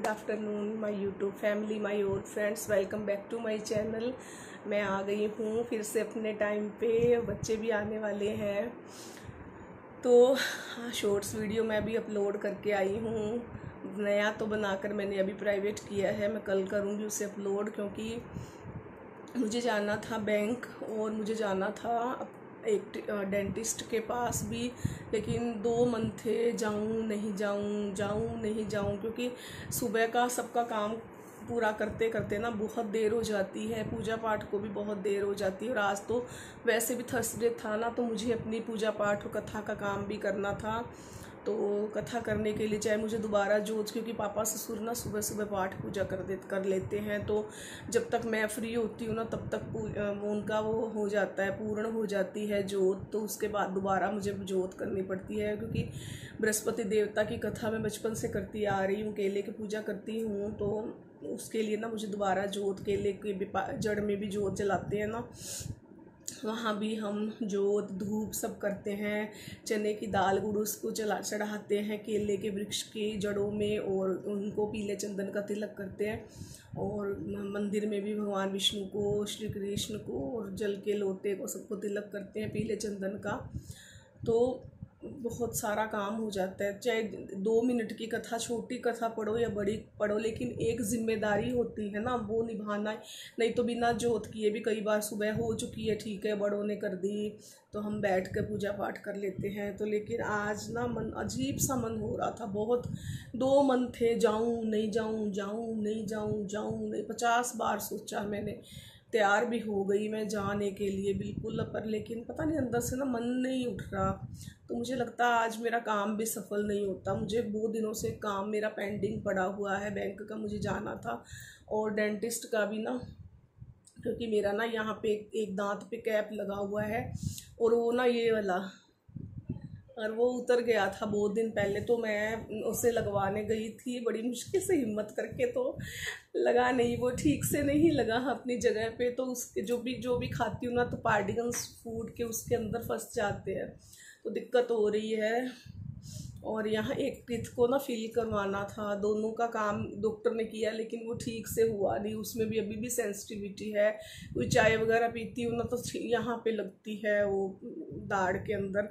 Good afternoon my YouTube family, my old friends, welcome back to my channel. मैं आ गई हूँ फिर से अपने टाइम पे, बच्चे भी आने वाले हैं तो शॉर्ट्स वीडियो मैं भी अपलोड करके आई हूँ। नया तो बनाकर मैंने अभी प्राइवेट किया है, मैं कल करूँगी उसे अपलोड, क्योंकि मुझे जाना था बैंक और मुझे जाना था एक डेंटिस्ट के पास भी, लेकिन 2 मन थे, जाऊँ नहीं जाऊँ, क्योंकि सुबह का सबका काम पूरा करते करते ना बहुत देर हो जाती है, पूजा पाठ को भी बहुत देर हो जाती है। और आज तो वैसे भी थर्सडे था ना, तो मुझे अपनी पूजा पाठ और कथा का काम भी करना था। तो कथा करने के लिए चाहे मुझे दोबारा जोत, क्योंकि पापा ससुर ना सुबह सुबह पाठ पूजा कर लेते हैं, तो जब तक मैं फ्री होती हूँ ना तब तक उनका वो हो जाता है, पूर्ण हो जाती है जोत। तो उसके बाद दोबारा मुझे जोत करनी पड़ती है, क्योंकि बृहस्पति देवता की कथा मैं बचपन से करती आ रही हूँ, केले की पूजा करती हूँ, तो उसके लिए ना मुझे दोबारा जोत, केले के जड़ में भी जोत जलाते हैं ना, वहाँ भी हम जोत धूप सब करते हैं। चने की दाल गुड़ उसको चढ़ाते हैं केले के वृक्ष की जड़ों में, और उनको पीले चंदन का तिलक करते हैं। और मंदिर में भी भगवान विष्णु को, श्री कृष्ण को और जल के लोटे को सबको तिलक करते हैं पीले चंदन का। तो बहुत सारा काम हो जाता है, चाहे 2 मिनट की कथा, छोटी कथा पढ़ो या बड़ी पढ़ो, लेकिन एक जिम्मेदारी होती है ना, वो निभाना। नहीं तो बिना जोत किए भी कई बार सुबह हो चुकी है, ठीक है, बड़ों ने कर दी तो हम बैठ कर पूजा पाठ कर लेते हैं। तो लेकिन आज ना मन अजीब सा मन हो रहा था, बहुत 2 मन थे, जाऊँ नहीं जाऊँ, 50 बार सोचा मैंने, तैयार भी हो गई मैं जाने के लिए बिल्कुल, पर लेकिन पता नहीं अंदर से ना मन नहीं उठ रहा। तो मुझे लगता है आज मेरा काम भी सफल नहीं होता। मुझे बहुत दिनों से काम मेरा पेंडिंग पड़ा हुआ है, बैंक का मुझे जाना था और डेंटिस्ट का भी ना, क्योंकि मेरा ना यहाँ पे एक दांत पे कैप लगा हुआ है और वो ना ये वाला, और वो उतर गया था बहुत दिन पहले, तो मैं उसे लगवाने गई थी बड़ी मुश्किल से हिम्मत करके, तो लगा नहीं, वो ठीक से नहीं लगा अपनी जगह पे। तो उसके जो भी खाती हूँ ना, तो पार्टिकल्स फूड के उसके अंदर फंस जाते हैं, तो दिक्कत हो रही है। और यहाँ एक टीथ को ना फिल करवाना था, दोनों का काम डॉक्टर ने किया, लेकिन वो ठीक से हुआ नहीं, उसमें भी अभी भी सेंसिटिविटी है। कोई चाय वगैरह पीती हूँ ना तो यहाँ पे लगती है वो दाढ़ के अंदर,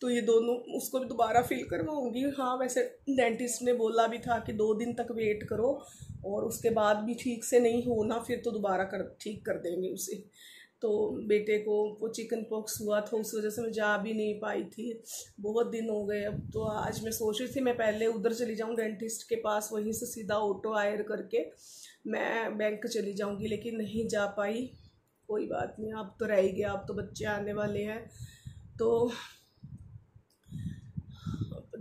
तो ये दोनों उसको भी दोबारा फिल करवाऊँगी। हाँ, वैसे डेंटिस्ट ने बोला भी था कि 2 दिन तक वेट करो, और उसके बाद भी ठीक से नहीं होना फिर तो दोबारा ठीक कर देंगे उसे। तो बेटे को वो चिकन पॉक्स हुआ था, उस वजह से मैं जा भी नहीं पाई थी, बहुत दिन हो गए अब। तो आज मैं सोच रही थी मैं पहले उधर चली जाऊँ डेंटिस्ट के पास, वहीं से सीधा ऑटो हायर करके मैं बैंक चली जाऊँगी, लेकिन नहीं जा पाई। कोई बात नहीं, अब तो रह ही गया, अब तो बच्चे आने वाले हैं। तो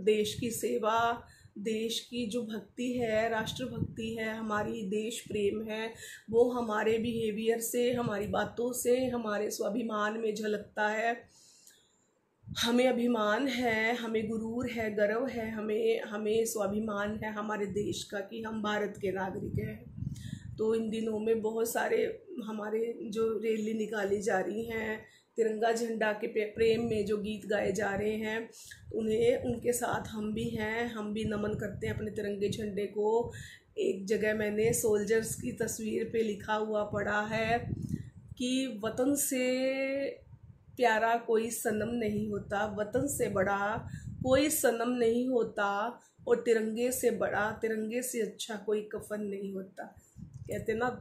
देश की सेवा, देश की जो भक्ति है, राष्ट्र भक्ति है, हमारी देश प्रेम है, वो हमारे बिहेवियर से, हमारी बातों से, हमारे स्वाभिमान में झलकता है। हमें अभिमान है, हमें गुरूर है, गर्व है, हमें स्वाभिमान है हमारे देश का कि हम भारत के नागरिक हैं। तो इन दिनों में बहुत सारे हमारे जो रैली निकाली जा रही हैं, तिरंगा झंडा के प्रेम में जो गीत गाए जा रहे हैं, उनके साथ हम भी हैं, हम भी नमन करते हैं अपने तिरंगे झंडे को। एक जगह मैंने सोल्जर्स की तस्वीर पे लिखा हुआ पढ़ा है कि वतन से प्यारा कोई सनम नहीं होता, वतन से बड़ा कोई सनम नहीं होता, और तिरंगे से बड़ा, तिरंगे से अच्छा कोई कफन नहीं होता। कहते ना,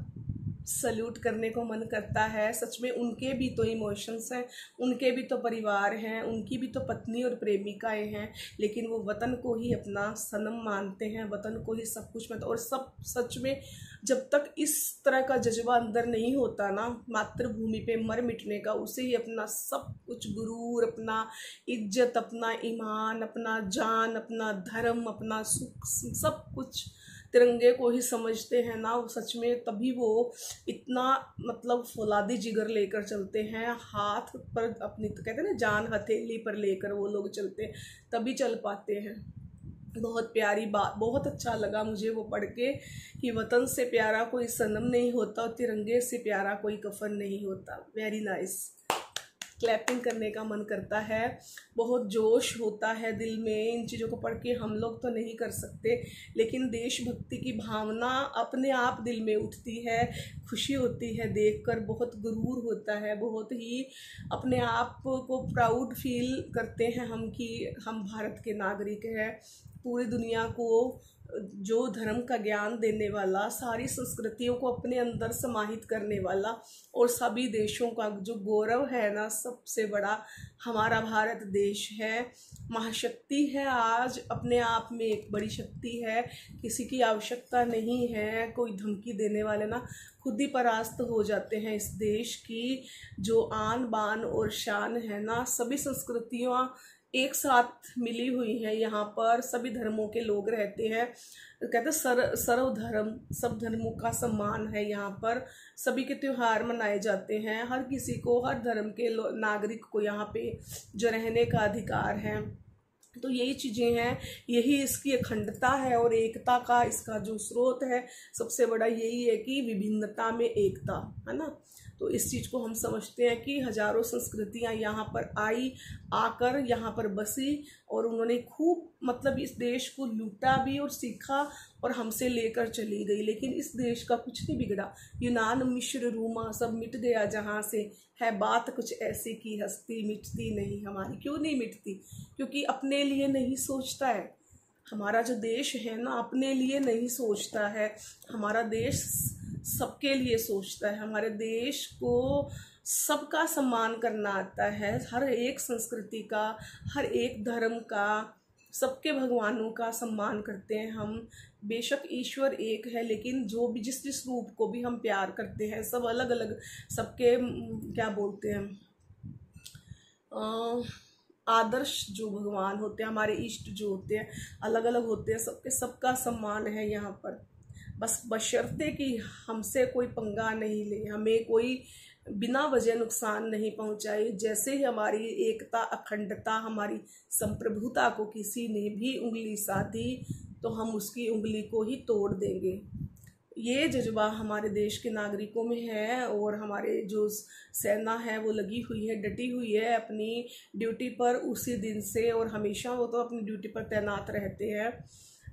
सल्यूट करने को मन करता है। सच में उनके भी तो इमोशंस हैं, उनके भी तो परिवार हैं, उनकी भी तो पत्नी और प्रेमिकाएं हैं, लेकिन वो वतन को ही अपना सनम मानते हैं, वतन को ही सब कुछ और सब। सच में जब तक इस तरह का जज्बा अंदर नहीं होता ना, मातृभूमि पे मर मिटने का, उसे ही अपना सब कुछ, गुरूर, अपना इज्जत, अपना ईमान, अपना जान, अपना धर्म, अपना सुख, सब कुछ तिरंगे को ही समझते हैं ना, सच में तभी वो इतना मतलब फौलादी जिगर लेकर चलते हैं, हाथ पर अपनी, तो कहते हैं ना, जान हथेली पर लेकर वो लोग चलते हैं, तभी चल पाते हैं। बहुत प्यारी बात, बहुत अच्छा लगा मुझे वो पढ़ के कि वतन से प्यारा कोई सनम नहीं होता और तिरंगे से प्यारा कोई कफन नहीं होता। Very nice. क्लैपिंग करने का मन करता है, बहुत जोश होता है दिल में। इन चीज़ों को पढ़ के हम लोग तो नहीं कर सकते, लेकिन देशभक्ति की भावना अपने आप दिल में उठती है, खुशी होती है देखकर, बहुत गुरूर होता है, बहुत ही अपने आप को प्राउड फील करते हैं हम कि हम भारत के नागरिक हैं। पूरी दुनिया को जो धर्म का ज्ञान देने वाला, सारी संस्कृतियों को अपने अंदर समाहित करने वाला और सभी देशों का जो गौरव है ना, सबसे बड़ा हमारा भारत देश है। महाशक्ति है, आज अपने आप में एक बड़ी शक्ति है, किसी की आवश्यकता नहीं है, कोई धमकी देने वाले ना खुद ही परास्त हो जाते हैं। इस देश की जो आन बान और शान है ना, सभी संस्कृतियाँ एक साथ मिली हुई हैं। यहाँ पर सभी धर्मों के लोग रहते हैं। कहते सर्वधर्म, सब धर्मों का सम्मान है। यहाँ पर सभी के त्यौहार मनाए जाते हैं। हर किसी को, हर धर्म के नागरिक को यहाँ पे जो रहने का अधिकार है। तो यही चीज़ें हैं, यही इसकी अखंडता है और एकता का इसका जो स्रोत है सबसे बड़ा यही है कि विभिन्नता में एकता है ना। तो इस चीज़ को हम समझते हैं कि हजारों संस्कृतियां यहाँ पर आकर यहाँ पर बसी और उन्होंने खूब मतलब इस देश को लूटा भी और सीखा और हमसे लेकर चली गई, लेकिन इस देश का कुछ नहीं बिगड़ा। यूनान, मिस्र, रोमा सब मिट गया जहाँ से है। बात कुछ ऐसी की हस्ती मिटती नहीं हमारी। क्यों नहीं मिटती? क्योंकि अपने लिए नहीं सोचता है। हमारा जो देश है ना, अपने लिए नहीं सोचता है। हमारा देश सबके लिए सोचता है। हमारे देश को सबका सम्मान करना आता है, हर एक संस्कृति का, हर एक धर्म का, सबके भगवानों का सम्मान करते हैं हम। बेशक ईश्वर एक है, लेकिन जो भी जिस रूप को भी हम प्यार करते हैं, सब अलग अलग, सबके क्या बोलते हैं, आदर्श जो भगवान होते हैं, हमारे इष्ट जो होते हैं, अलग अलग होते हैं। सबके सबका सम्मान है यहाँ पर। बस बशर्ते कि हमसे कोई पंगा नहीं ले, हमें कोई बिना वजह नुकसान नहीं पहुंचाए। जैसे ही हमारी एकता, अखंडता, हमारी संप्रभुता को किसी ने भी उंगली साधी तो हम उसकी उंगली को ही तोड़ देंगे। ये जज्बा हमारे देश के नागरिकों में है और हमारे जो सेना है वो लगी हुई है, डटी हुई है अपनी ड्यूटी पर उसी दिन से, और हमेशा वो तो अपनी ड्यूटी पर तैनात रहते हैं।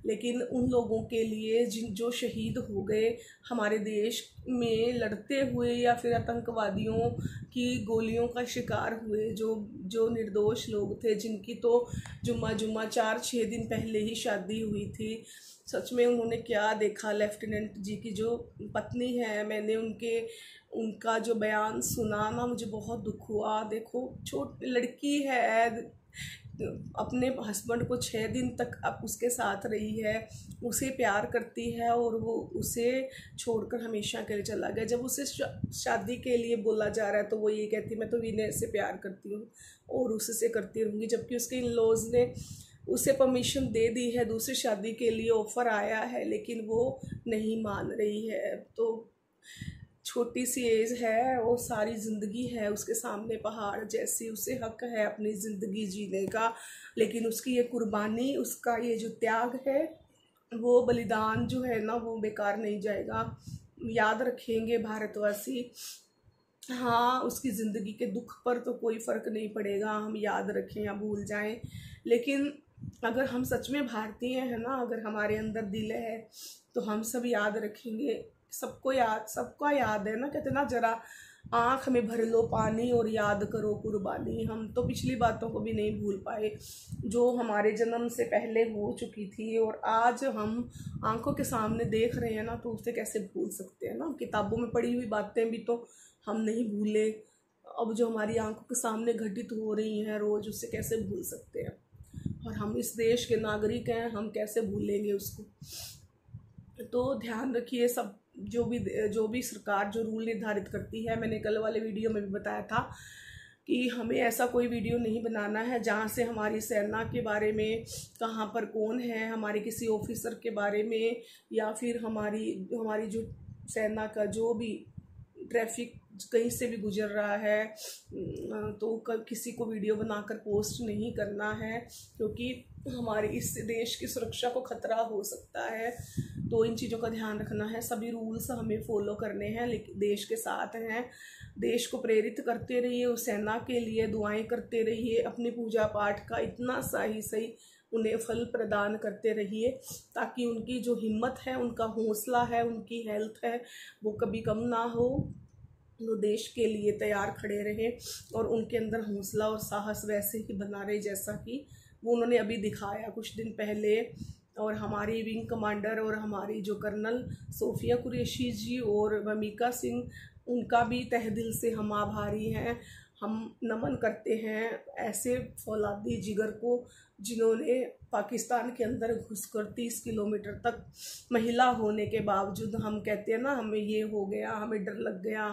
लेकिन उन लोगों के लिए जो शहीद हो गए हमारे देश में लड़ते हुए, या फिर आतंकवादियों की गोलियों का शिकार हुए, जो निर्दोष लोग थे, जिनकी तो जुम्मा 4-6 दिन पहले ही शादी हुई थी। सच में उन्होंने क्या देखा। लेफ्टिनेंट जी की जो पत्नी है, मैंने उनका जो बयान सुना ना, मुझे बहुत दुख हुआ। देखो, छोटी लड़की है, अपने हस्बैंड को 6 दिन तक अब उसके साथ रही है, उसे प्यार करती है और वो उसे छोड़कर हमेशा के लिए चला गया। जब उसे शादी के लिए बोला जा रहा है तो वो ये कहती मैं तो विनय से प्यार करती हूँ और उससे करती रहूँगी, जबकि उसके इन लॉज ने उसे परमिशन दे दी है, दूसरी शादी के लिए ऑफ़र आया है, लेकिन वो नहीं मान रही है। तो छोटी सी एज है और सारी ज़िंदगी है उसके सामने पहाड़ जैसी, उसे हक है अपनी ज़िंदगी जीने का, लेकिन उसकी ये कुर्बानी, उसका ये जो त्याग है, वो बलिदान जो है ना, वो बेकार नहीं जाएगा। याद रखेंगे भारतवासी। हाँ, उसकी ज़िंदगी के दुख पर तो कोई फ़र्क नहीं पड़ेगा, हम याद रखें या भूल जाएं, लेकिन अगर हम सच में भारतीय हैं ना, अगर हमारे अंदर दिल है तो हम सब याद रखेंगे। सबका याद है ना, कहते ना, जरा आँख में भर लो पानी और याद करो कुर्बानी। हम तो पिछली बातों को भी नहीं भूल पाए जो हमारे जन्म से पहले हो चुकी थी, और आज हम आंखों के सामने देख रहे हैं ना, तो उसे कैसे भूल सकते हैं ना। किताबों में पढ़ी हुई बातें भी तो हम नहीं भूले, अब जो हमारी आंखों के सामने घटित हो रही हैं रोज़, उसे कैसे भूल सकते हैं। और हम इस देश के नागरिक हैं, हम कैसे भूलेंगे उसको। तो ध्यान रखिए, सब जो भी सरकार जो रूल निर्धारित करती है, मैंने कल वाले वीडियो में भी बताया था कि हमें ऐसा कोई वीडियो नहीं बनाना है जहाँ से हमारी सेना के बारे में, कहाँ पर कौन है, हमारे किसी ऑफिसर के बारे में, या फिर हमारी जो सेना का जो भी ट्रैफिक कहीं से भी गुजर रहा है तो किसी को वीडियो बनाकर पोस्ट नहीं करना है, क्योंकि हमारे इस देश की सुरक्षा को खतरा हो सकता है। तो इन चीज़ों का ध्यान रखना है, सभी रूल्स हमें फॉलो करने हैं, लेकिन देश के साथ हैं। देश को प्रेरित करते रहिए, उस सेना के लिए दुआएं करते रहिए, अपनी पूजा पाठ का इतना सही उन्हें फल प्रदान करते रहिए, ताकि उनकी जो हिम्मत है, उनका हौसला है, उनकी हेल्थ है, वो कभी कम ना हो। वो देश के लिए तैयार खड़े रहे और उनके अंदर हौसला और साहस वैसे ही बना रहे जैसा कि वो उन्होंने अभी दिखाया कुछ दिन पहले। और हमारी विंग कमांडर और हमारी जो कर्नल सोफिया कुरैशी जी और वमिका सिंह, उनका भी तहे दिल से हम आभारी हैं। हम नमन करते हैं ऐसे फौलादी जिगर को जिन्होंने पाकिस्तान के अंदर घुसकर 30 किलोमीटर तक महिला होने के बावजूद, हम कहते हैं ना हमें ये हो गया, हमें डर लग गया,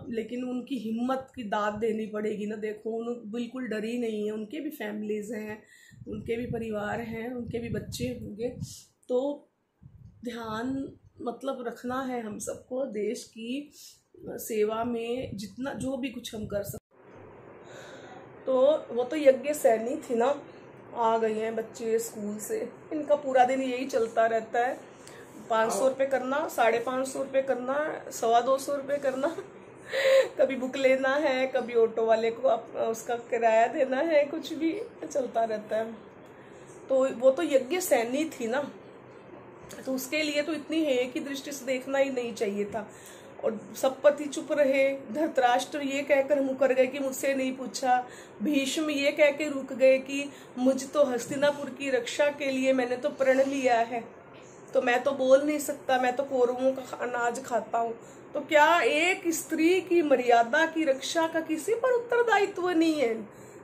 लेकिन उनकी हिम्मत की दाद देनी पड़ेगी ना। देखो उन बिल्कुल डरी नहीं है, उनके भी फैमिलीज़ हैं, उनके भी परिवार हैं, उनके भी बच्चे होंगे। तो ध्यान मतलब रखना है हम सबको देश की सेवा में, जितना जो भी कुछ हम कर सकते। तो वो तो यज्ञ सैनी थी ना, आ गई हैं बच्चे स्कूल से, इनका पूरा दिन यही चलता रहता है। 500 रुपये करना, 550 रुपये करना, 250 रुपये करना कभी बुक लेना है, कभी ऑटो वाले को उसका किराया देना है, कुछ भी चलता रहता है। तो वो तो यज्ञ सैनी थी ना, तो उसके लिए तो इतनी है कि दृष्टि से देखना ही नहीं चाहिए था। और सब पति चुप रहे। धृतराष्ट्र ये कहकर मुकर गए कि मुझसे नहीं पूछा। भीष्म ये कह के रुक गए कि मुझ तो हस्तिनापुर की रक्षा के लिए मैंने तो प्रण लिया है, तो मैं तो बोल नहीं सकता, मैं तो कौरवों का अनाज खाता हूँ। तो क्या एक स्त्री की मर्यादा की रक्षा का किसी पर उत्तरदायित्व नहीं है?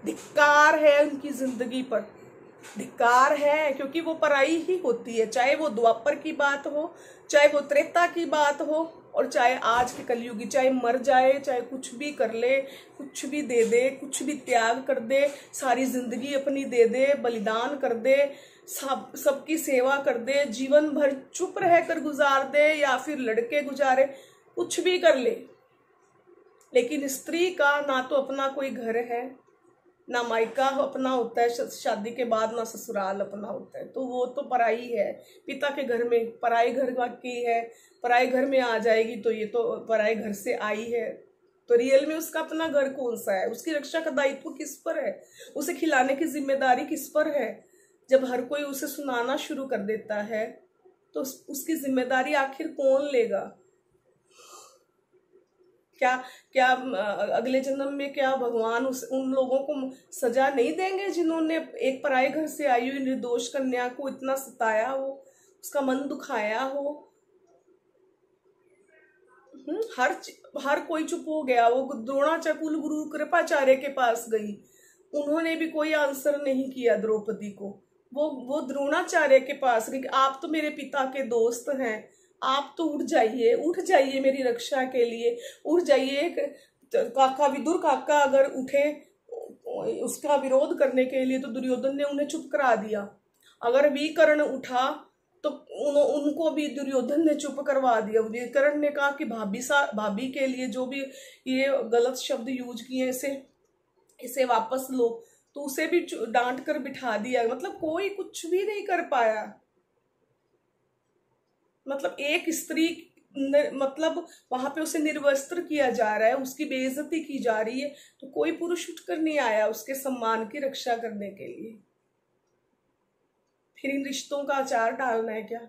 धिक्कार है उनकी जिंदगी पर, धिक्कार है, क्योंकि वो पराई ही होती है। चाहे वो द्वापर की बात हो, चाहे वो त्रेता की बात हो, और चाहे आज के कलयुगी, चाहे मर जाए, चाहे कुछ भी कर ले, कुछ भी दे दे, कुछ भी त्याग कर दे, सारी जिंदगी अपनी दे दे, बलिदान कर दे, सबकी सेवा कर दे, जीवन भर चुप रह कर गुजार दे या फिर लड़के गुजारे, कुछ भी कर ले, लेकिन स्त्री का ना तो अपना कोई घर है, ना मायका अपना होता है, शादी के बाद ना ससुराल अपना होता है। तो वो तो पराई है, पिता के घर में, पराई घर की है, पराई घर में आ जाएगी तो ये तो पराई घर से आई है। तो रियल में उसका अपना घर कौन सा है? उसकी रक्षा का दायित्व किस पर है? उसे खिलाने की जिम्मेदारी किस पर है? जब हर कोई उसे सुनाना शुरू कर देता है तो उसकी जिम्मेदारी आखिर कौन लेगा? क्या अगले जन्म में क्या भगवान उन लोगों को सजा नहीं देंगे जिन्होंने एक पराये घर से आई हुई निर्दोष कन्या को इतना सताया हो, उसका मन दुखाया हो? हर कोई चुप हो गया। वो द्रोणाचार्य कुल गुरु कृपाचार्य के पास गई, उन्होंने भी कोई आंसर नहीं किया द्रौपदी को। वो द्रोणाचार्य के पास गई, आप तो मेरे पिता के दोस्त हैं, आप तो उठ जाइए मेरी रक्षा के लिए, उठ जाइए। काका विदुर काका अगर उठे उसका विरोध करने के लिए तो दुर्योधन ने उन्हें चुप करा दिया। अगर विकर्ण उठा तो उनको भी दुर्योधन ने चुप करवा दिया। विकर्ण ने कहा कि भाभी के लिए जो भी ये गलत शब्द यूज किए इसे वापस लो, तो उसे भी डांट कर बिठा दिया। मतलब कोई कुछ भी नहीं कर पाया। मतलब एक स्त्री, मतलब वहां पे उसे निर्वस्त्र किया जा रहा है, उसकी बेइज्जती की जा रही है, तो कोई पुरुष उठकर नहीं आया उसके सम्मान की रक्षा करने के लिए। फिर इन रिश्तों का अचार डालना है क्या?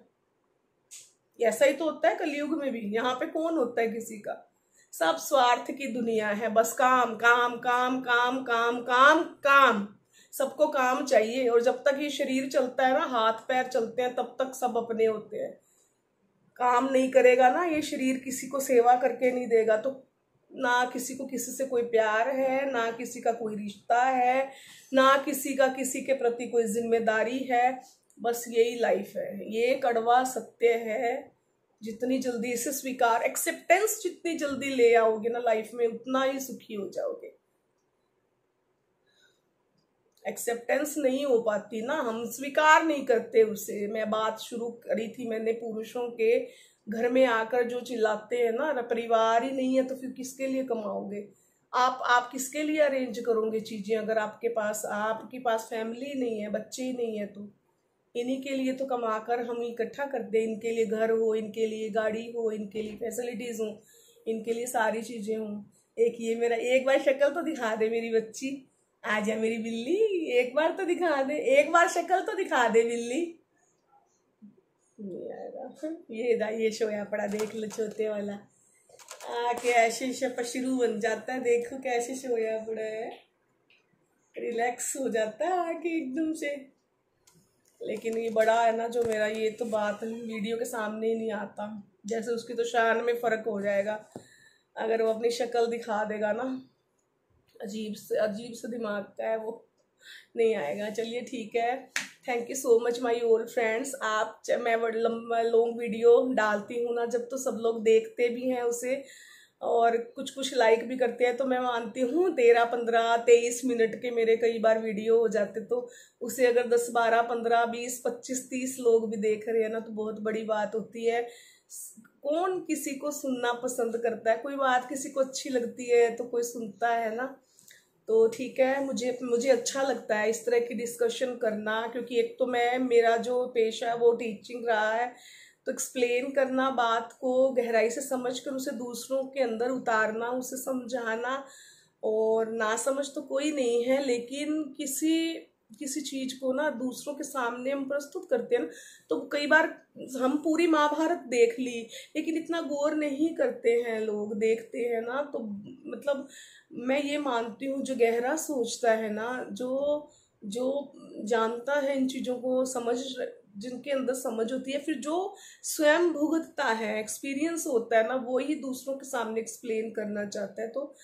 ऐसा ही तो होता है कलयुग में भी। यहाँ पे कौन होता है किसी का? सब स्वार्थ की दुनिया है, बस काम काम काम काम काम काम काम, सबको काम चाहिए। और जब तक ये शरीर चलता है ना, हाथ पैर चलते हैं, तब तक सब अपने होते हैं। काम नहीं करेगा ना ये शरीर, किसी को सेवा करके नहीं देगा, तो ना किसी को किसी से कोई प्यार है, ना किसी का कोई रिश्ता है, ना किसी का किसी के प्रति कोई जिम्मेदारी है। बस यही लाइफ है, ये कड़वा सत्य है। जितनी जल्दी इसे स्वीकार, एक्सेप्टेंस जितनी जल्दी ले आओगे ना लाइफ में, उतना ही सुखी हो जाओगे। एक्सेप्टेंस नहीं हो पाती ना, हम स्वीकार नहीं करते उसे। मैं बात शुरू करी थी मैंने पुरुषों के घर में आकर जो चिल्लाते हैं ना, परिवार ही नहीं है तो फिर किसके लिए कमाओगे आप किसके लिए अरेंज करोगे चीजें, अगर आपके पास फैमिली नहीं है, बच्चे ही नहीं है, तो इन्हीं के लिए तो कमाकर हम इकट्ठा कर दे, इनके लिए घर हो, इनके लिए गाड़ी हो, इनके लिए फैसिलिटीज हो, इनके लिए सारी चीजें हो। एक ये मेरा, एक बार शक्ल तो दिखा दे मेरी बच्ची, आ जा मेरी बिल्ली, एक बार तो दिखा दे, एक बार शक्ल तो दिखा दे बिल्ली। नहीं आएगा, ये सोया पड़ा, देख लो छोटे वाला आके ऐसे पशरू बन जाता है, देखो कैसे सोया पड़ा है, रिलैक्स हो जाता है आके एकदम से। लेकिन ये बड़ा है ना जो मेरा, ये तो बात वीडियो के सामने ही नहीं आता, जैसे उसकी तो शान में फ़र्क हो जाएगा अगर वो अपनी शक्ल दिखा देगा ना, अजीब से दिमाग का है वो, नहीं आएगा। चलिए ठीक है, thank you so much my old friends. मैं लंबा लॉन्ग वीडियो डालती हूँ ना जब, तो सब लोग देखते भी हैं उसे और कुछ लाइक भी करते हैं, तो मैं मानती हूँ 13, 15, 23 मिनट के मेरे कई बार वीडियो हो जाते, तो उसे अगर 10, 12, 15, 20, 25, 30 लोग भी देख रहे हैं ना, तो बहुत बड़ी बात होती है। कौन किसी को सुनना पसंद करता है, कोई बात किसी को अच्छी लगती है तो कोई सुनता है ना, तो ठीक है। मुझे अच्छा लगता है इस तरह की डिस्कशन करना, क्योंकि एक तो मेरा जो पेशा है वो टीचिंग रहा है, तो एक्सप्लेन करना, बात को गहराई से समझकर उसे दूसरों के अंदर उतारना, उसे समझाना, और ना समझ तो कोई नहीं है, लेकिन किसी चीज को ना दूसरों के सामने हम प्रस्तुत करते हैं ना, तो कई बार हम पूरी महाभारत देख ली लेकिन इतना गौर नहीं करते हैं लोग, देखते हैं ना, तो मतलब मैं ये मानती हूँ जो गहरा सोचता है ना, जो जानता है इन चीजों को, जिनके अंदर समझ होती है, फिर जो स्वयं भुगतता है, एक्सपीरियंस होता है ना, वो ही दूसरों के सामने एक्सप्लेन करना चाहता है, तो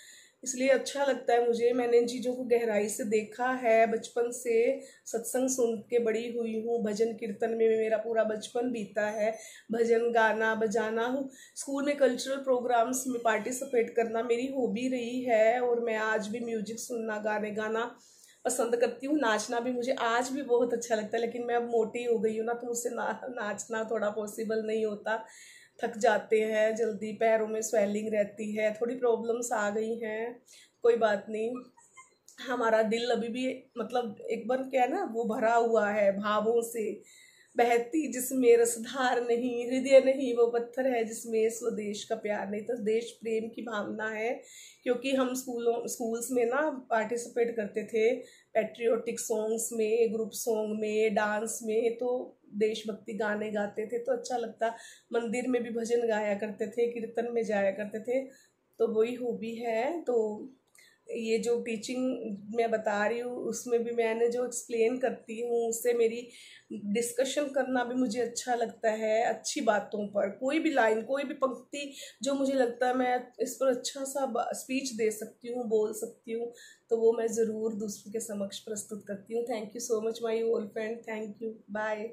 इसलिए अच्छा लगता है मुझे। मैंने इन चीज़ों को गहराई से देखा है, बचपन से सत्संग सुन के बड़ी हुई हूँ, भजन कीर्तन में मेरा पूरा बचपन बीता है, भजन गाना बजाना, स्कूल में कल्चरल प्रोग्राम्स में पार्टिसिपेट करना मेरी हॉबी रही है, और मैं आज भी म्यूजिक सुनना, गाने गाना पसंद करती हूँ, नाचना भी मुझे आज भी बहुत अच्छा लगता है, लेकिन मैं अब मोटी हो गई हूँ ना, तो मुझसे नाचना थोड़ा पॉसिबल नहीं होता, थक जाते हैं जल्दी, पैरों में स्वेलिंग रहती है, थोड़ी प्रॉब्लम्स आ गई हैं, कोई बात नहीं। हमारा दिल अभी भी मतलब एक बार क्या है ना, वो भरा हुआ है भावों से, बहती जिसमें रसधार नहीं, हृदय नहीं वो पत्थर है जिसमें स्वदेश का प्यार नहीं, तो देश प्रेम की भावना है, क्योंकि हम स्कूल्स में ना पार्टिसिपेट करते थे पैट्रियोटिक सॉन्ग्स में, ग्रुप सॉन्ग में, डांस में, तो देशभक्ति गाने गाते थे तो अच्छा लगता, मंदिर में भी भजन गाया करते थे, कीर्तन में जाया करते थे, तो वही हॉबी है। तो ये जो टीचिंग मैं बता रही हूँ उसमें भी मैंने जो एक्सप्लेन करती हूँ, उससे मेरी डिस्कशन करना भी मुझे अच्छा लगता है, अच्छी बातों पर, कोई भी लाइन, कोई भी पंक्ति जो मुझे लगता है मैं इस पर अच्छा सा स्पीच दे सकती हूँ, बोल सकती हूँ, तो वो मैं ज़रूर दूसरों के समक्ष प्रस्तुत करती हूँ। Thank you so much my old friend, thank you, bye.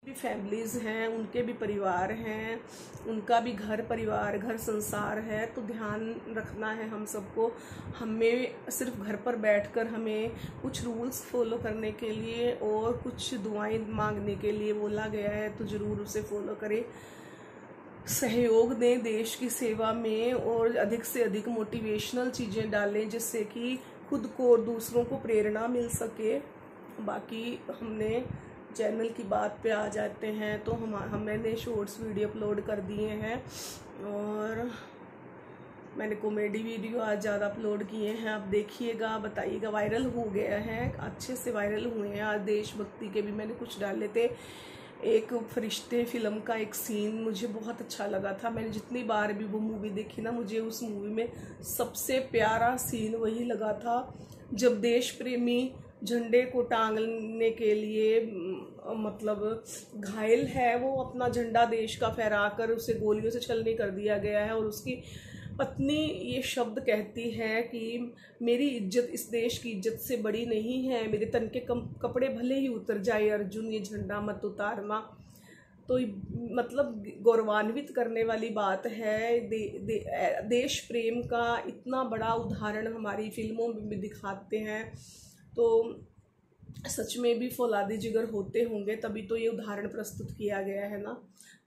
भी फैमिलीज़ हैं, उनके भी परिवार हैं, उनका भी घर परिवार, घर संसार है, तो ध्यान रखना है हम सबको। हमें सिर्फ घर पर बैठकर हमें कुछ रूल्स फॉलो करने के लिए और कुछ दुआएं मांगने के लिए बोला गया है, तो ज़रूर उसे फॉलो करें, सहयोग दें देश की सेवा में, और अधिक से अधिक मोटिवेशनल चीज़ें डालें जिससे कि खुद को और दूसरों को प्रेरणा मिल सके। बाकी हमने चैनल की बात पे आ जाते हैं, तो मैंने शॉर्ट्स वीडियो अपलोड कर दिए हैं, और मैंने कॉमेडी वीडियो आज ज़्यादा अपलोड किए हैं, आप देखिएगा, बताइएगा, वायरल हो गया है, अच्छे से वायरल हुए हैं। आज देशभक्ति के भी मैंने कुछ डाले थे, एक फरिश्ते फिल्म का एक सीन मुझे बहुत अच्छा लगा था, मैंने जितनी बार भी वो मूवी देखी ना, मुझे उस मूवी में सबसे प्यारा सीन वही लगा था, जब देश प्रेमी झंडे को टांगने के लिए मतलब घायल है, वो अपना झंडा देश का फहराकर उसे गोलियों से छलनी कर दिया गया है, और उसकी पत्नी ये शब्द कहती है कि मेरी इज्जत इस देश की इज्जत से बड़ी नहीं है, मेरे तन के कपड़े भले ही उतर जाए अर्जुन, ये झंडा मत उतारना। तो मतलब गौरवान्वित करने वाली बात है, देश प्रेम का इतना बड़ा उदाहरण हमारी फिल्मों में भी दिखाते हैं, तो सच में भी फौलादी जिगर होते होंगे, तभी तो ये उदाहरण प्रस्तुत किया गया है ना।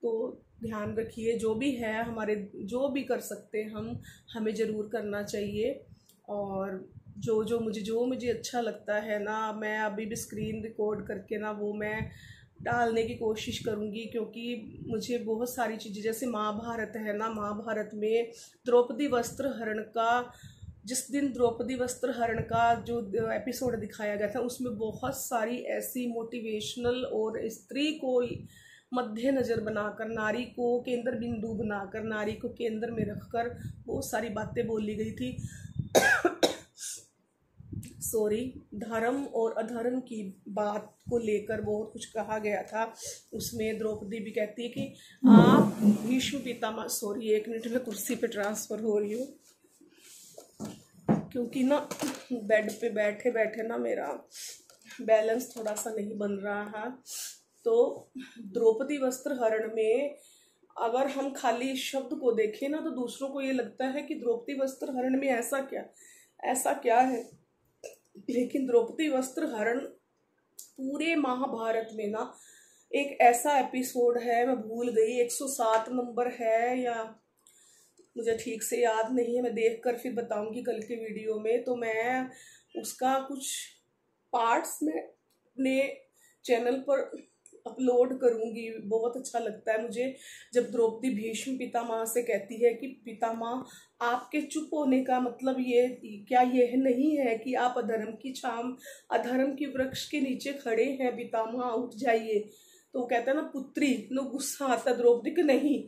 तो ध्यान रखिए, जो भी है हमारे, जो भी कर सकते हैं हम, हमें ज़रूर करना चाहिए। और जो मुझे अच्छा लगता है ना, मैं अभी भी स्क्रीन रिकॉर्ड करके ना वो मैं डालने की कोशिश करूँगी, क्योंकि मुझे बहुत सारी चीज़ें, जैसे महाभारत है ना, महाभारत में द्रौपदी वस्त्र हरण का, जिस दिन द्रौपदी वस्त्र हरण का जो एपिसोड दिखाया गया था, उसमें बहुत सारी ऐसी मोटिवेशनल और स्त्री को मध्य नज़र बनाकर, नारी को केंद्र बिंदु बनाकर, नारी को केंद्र में रखकर बहुत सारी बातें बोली गई थी। सॉरी, धर्म और अधर्म की बात को लेकर बहुत कुछ कहा गया था। उसमें द्रौपदी भी कहती है कि आप भीष्म पितामह, सॉरी 1 मिनट में कुर्सी पे ट्रांसफर हो रही हूँ, क्योंकि ना बेड पे बैठे बैठे ना मेरा बैलेंस थोड़ा सा नहीं बन रहा है। तो द्रौपदी वस्त्र हरण में अगर हम खाली इस शब्द को देखें ना, तो दूसरों को ये लगता है कि द्रौपदी वस्त्र हरण में ऐसा क्या है। लेकिन द्रौपदी वस्त्र हरण पूरे महाभारत में ना एक ऐसा एपिसोड है, मैं भूल गई 107 नंबर है या मुझे ठीक से याद नहीं है, मैं देखकर फिर बताऊंगी कल के वीडियो में। तो मैं उसका कुछ पार्ट्स में अपने चैनल पर अपलोड करूंगी। बहुत अच्छा लगता है मुझे जब द्रौपदी भीष्म पितामह से कहती है कि पितामह आपके चुप होने का मतलब ये क्या यह नहीं है कि आप अधर्म की छाम, अधर्म की वृक्ष के नीचे खड़े हैं, पितामह उठ जाइए। तो वो कहता है ना पुत्री, नो गुस्सा आता है द्रौपदी कि नहीं,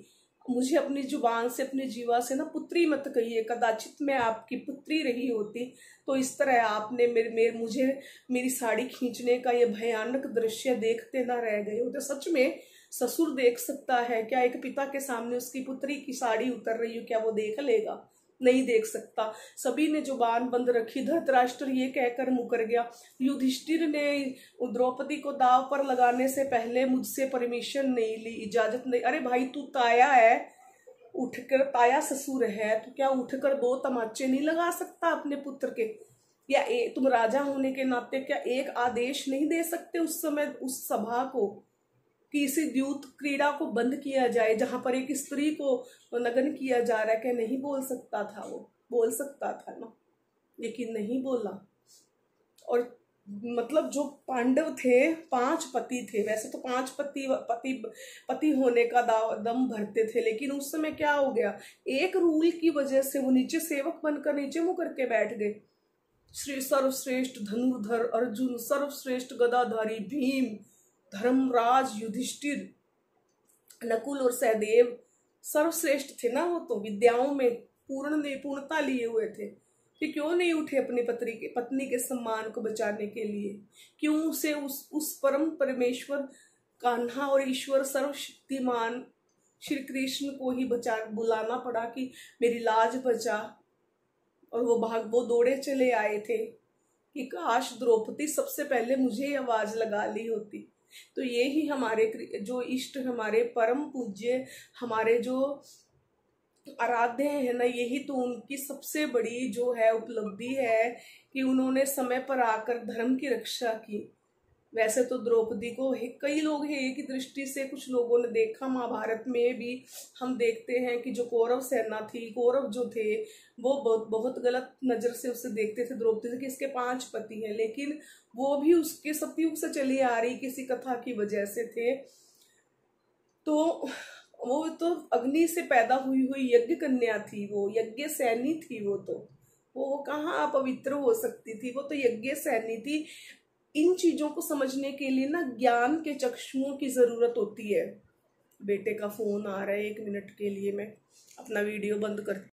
मुझे अपनी जुबान से, अपनी जीवा से ना पुत्री मत कहिए, कदाचित मैं आपकी पुत्री रही होती तो इस तरह आपने मुझे मेरी साड़ी खींचने का ये भयानक दृश्य देखते ना रह गए होते। सच में ससुर देख सकता है क्या एक पिता के सामने उसकी पुत्री की साड़ी उतर रही हो, क्या वो देख लेगा? नहीं देख सकता। सभी ने जुबान बंद रखी। धृतराष्ट्र ये कहकर मुकर गया। युधिष्ठिर ने द्रौपदी को दाव पर लगाने से पहले मुझसे परमिशन नहीं ली, इजाजत नहीं। अरे भाई तू ताया है, उठकर, ताया ससुर है, तो क्या उठकर 2 तमाचे नहीं लगा सकता अपने पुत्र के? या तुम राजा होने के नाते क्या एक आदेश नहीं दे सकते उस समय उस सभा को कि इसी द्यूत क्रीड़ा को बंद किया जाए, जहां पर एक स्त्री को नग्न किया जा रहा है? क्या नहीं बोल सकता था? वो बोल सकता था ना, लेकिन नहीं बोला। और मतलब जो पांडव थे 5 पति थे, वैसे तो 5 पति होने का दम भरते थे, लेकिन उस समय क्या हो गया, एक रूल की वजह से वो नीचे सेवक बनकर नीचे मुंह करके बैठ गए। श्री सर्वश्रेष्ठ धनुर्धर अर्जुन, सर्वश्रेष्ठ गदाधारी भीम, धर्मराज युधिष्ठिर, नकुल और सहदेव सर्वश्रेष्ठ थे ना, वो तो विद्याओं में पूर्णता लिए हुए थे। कि क्यों नहीं उठे अपनी पत्नी के सम्मान को बचाने के लिए? क्यों उसे उस परम परमेश्वर कान्हा और ईश्वर सर्वशक्तिमान श्री कृष्ण को ही बुलाना पड़ा कि मेरी लाज बचा? और वो दौड़े चले आए थे कि काश द्रौपदी सबसे पहले मुझे आवाज लगा ली होती। तो ये ही हमारे जो इष्ट, हमारे परम पूज्य, हमारे जो आराध्य है ना, यही तो उनकी सबसे बड़ी जो है उपलब्धि है कि उन्होंने समय पर आकर धर्म की रक्षा की। वैसे तो द्रौपदी को कई लोग हैं एक ही दृष्टि से, कुछ लोगों ने देखा, महाभारत में भी हम देखते हैं कि जो कौरव सेना थी, कौरव जो थे वो बहुत गलत नजर से उससे देखते थे द्रौपदी से कि इसके 5 पति हैं, लेकिन वो भी उसके सतयुग से चली आ रही किसी कथा की वजह से थे। तो वो तो अग्नि से पैदा हुई यज्ञ कन्या थी, वो यज्ञ सैनी थी। वो कहाँ पवित्र हो सकती थी? वो तो यज्ञ सैनी थी। इन चीजों को समझने के लिए ना ज्ञान के चक्षुओं की जरूरत होती है। बेटे का फोन आ रहा है, 1 मिनट के लिए मैं अपना वीडियो बंद करती